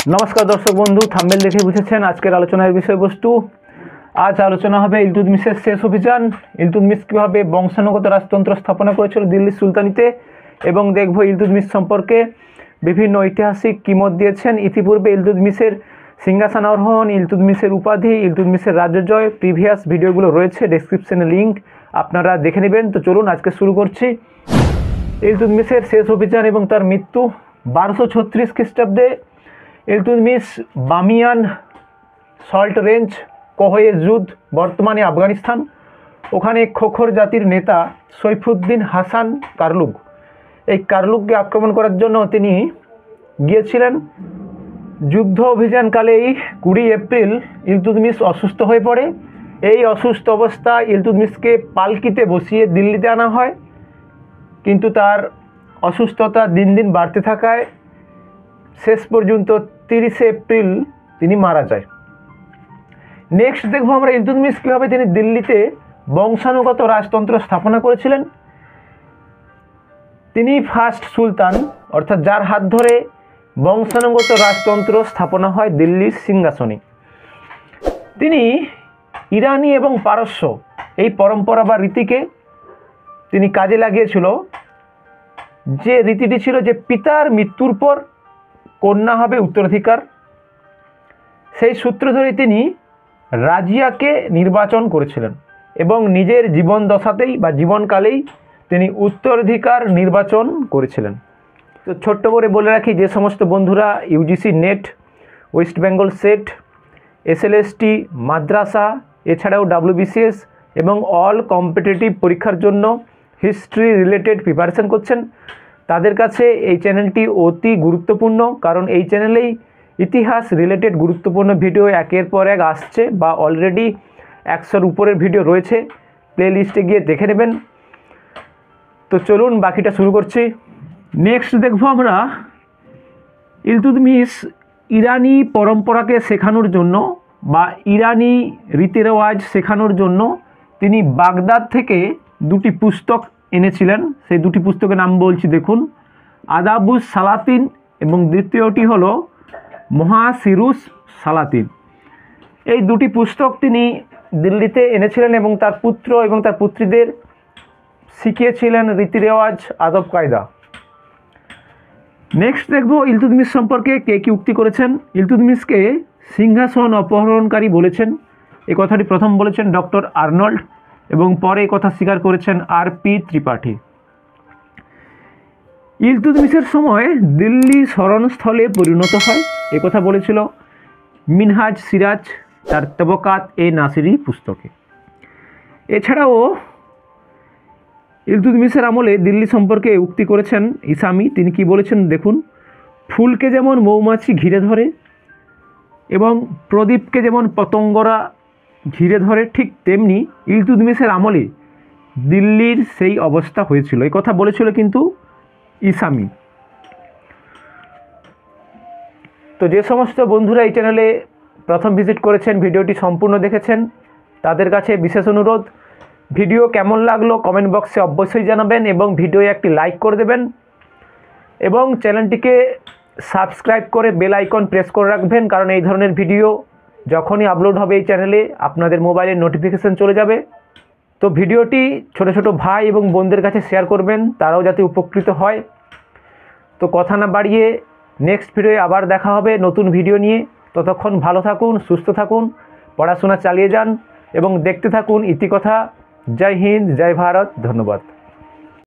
नमस्कार दर्शक बंधु थाम्बनेल देखे बुझेছেন আজকের আলোচনার বিষয়বস্তু। आज आलोचना হবে ইলতুৎমিশের শেষ অভিযান। ইলতুৎমিশ কিভাবে বংশানুগত রাজতন্ত্র স্থাপনা করেছিল দিল্লি সুলতানিতে এবং দেখব ইলতুৎমিশ সম্পর্কে বিভিন্ন ঐতিহাসিক কি মত দিয়েছেন। ইতিপূর্বে ইলতুৎমিশের সিংহাসন আরোহণ, ইলতুৎমিশের উপাধি, ইলতুৎমিশের রাজ্যজয় প্রিভিয়াস ভিডিওগুলো রয়েছে, ডেসক্রিপশনে লিঙ্ক আপনারা দেখে নেবেন। তো চলুন আজকে শুরু করছি। ইলতুৎমিশের শেষ অভিযান এবং তার মৃত্যু 1236 খ্রিস্টাব্দে ইলতুৎমিশ বামিয়ান সল্ট রেঞ্জ কহয়ে যুদ্ধ বর্তমানে আফগানিস্তান, ওখানে খোখর জাতির নেতা সৈফুদ্দিন হাসান কারলুক, এই কারলুককে আক্রমণ করার জন্য তিনি গিয়েছিলেন। যুদ্ধ অভিযানকালেই 20 এপ্রিল ইলতুৎমিশ অসুস্থ হয়ে পড়ে। এই অসুস্থ অবস্থায় ইলতুৎমিশকে পালকিতে বসিয়ে দিল্লিতে আনা হয়, কিন্তু তার অসুস্থতা দিন দিন বাড়তে থাকায় শেষ পর্যন্ত 30 এপ্রিল তিনি মারা যায়। নেক্সট দেখব আমরা ইলতুৎমিশ কীভাবে তিনি দিল্লিতে বংশানুগত রাজতন্ত্র স্থাপনা করেছিলেন। তিনি ফার্স্ট সুলতান, অর্থাৎ যার হাত ধরে বংশানুগত রাজতন্ত্র স্থাপনা হয় দিল্লির সিংহাসনে। তিনি ইরানি এবং পারস্য এই পরম্পরা বা রীতিকে তিনি কাজে লাগিয়েছিল। যে রীতিটি ছিল যে পিতার মৃত্যুর পর কন্যা হবে উত্তরাধিকার, সেই সূত্র ধরে তিনি রাজিয়াকে নির্বাচন করেছিলেন এবং নিজের জীবন দশাতেই বা জীবনকালেই তিনি উত্তরাধিকার নির্বাচন করেছিলেন। তো ছোট্ট করে বলে রাখি, যে সমস্ত বন্ধুরা UGC NET, West Bengal SET, SLST, মাদ্রাসা, এছাড়াও WBCS এবং অল কম্পিটিটিভ পরীক্ষার জন্য হিস্ট্রি রিলেটেড প্রিপারেশন করছেন, তাদের কাছে এই চ্যানেলটি অতি গুরুত্বপূর্ণ। কারণ এই চ্যানেলেই ইতিহাস রিলেটেড গুরুত্বপূর্ণ ভিডিও একের পর এক আসছে বা অলরেডি 100-র উপরের ভিডিও রয়েছে, প্লে লিস্টে গিয়ে দেখে নেবেন। তো চলুন বাকিটা শুরু করছি। নেক্সট দেখব আমরা ইলতুৎমিশ ইরানি পরম্পরাকে শেখানোর জন্য বা ইরানি রীতি রেওয়াজ শেখানোর জন্য তিনি বাগদাদ থেকে দুটি পুস্তক এনেছিলেন। সেই দুটি পুস্তকের নাম বলছি, দেখুন, আদাবুস সালাতিন এবং দ্বিতীয়টি হলো মহাসিরুস সালাতিন। এই দুটি পুস্তক তিনি দিল্লিতে এনেছিলেন এবং তার পুত্র এবং তার পুত্রীদের শিখিয়েছিলেন রীতি রেওয়াজ, আদব কায়দা। নেক্সট দেখব ইলতুৎমিশ সম্পর্কে কে কী উক্তি করেছেন। ইলতুৎমিশকে সিংহাসন অপহরণকারী বলেছেন, এই কথাটি প্রথম বলেছেন ডক্টর আর্নল্ড এবং পরে এই কথা স্বীকার করেছেন RP ত্রিপাঠী। ইলতুৎমিশের সময় দিল্লি স্মরণস্থলে পরিণত হয়, এ কথা বলেছিল মিনহাজ সিরাজ তার তবকাত-এ-নাসিরি পুস্তকে। এছাড়াও ইলতুৎমিশের আমলে দিল্লি সম্পর্কে উক্তি করেছেন ইসামি। তিনি কি বলেছেন দেখুন, ফুলকে যেমন মৌমাছি ঘিরে ধরে এবং প্রদীপকে যেমন পতঙ্গরা ঘিরে ধরে, ঠিক তেমনি ইলতুৎমিশের আমলে দিল্লির সেই অবস্থা হয়েছিল, এই কথা বলেছিল কিন্তু ইসামি। তো যে সমস্ত বন্ধুরা এই চ্যানেলে প্রথম ভিজিট করেছেন, ভিডিওটি সম্পূর্ণ দেখেছেন, তাদের কাছে বিশেষ অনুরোধ, ভিডিও কেমন লাগলো কমেন্ট বক্সে অবশ্যই জানাবেন এবং ভিডিওয়ে একটি লাইক করে দেবেন এবং চ্যানেলটিকে সাবস্ক্রাইব করে বেল আইকন প্রেস করে রাখবেন, কারণ এই ধরনের ভিডিও যখনই আপলোড হবে এই চ্যানেলে আপনাদের মোবাইলে নোটিফিকেশান চলে যাবে। তো ভিডিওটি ছোট ছোট ভাই এবং বোনদের কাছে শেয়ার করবেন, তারাও যাতে উপকৃত হয়। তো কথা না বাড়িয়ে নেক্সট ভিডিওয়ে আবার দেখা হবে নতুন ভিডিও নিয়ে। ততক্ষণ ভালো থাকুন, সুস্থ থাকুন, পড়াশোনা চালিয়ে যান এবং দেখতে থাকুন ইতিকথা। জয় হিন্দ, জয় ভারত, ধন্যবাদ।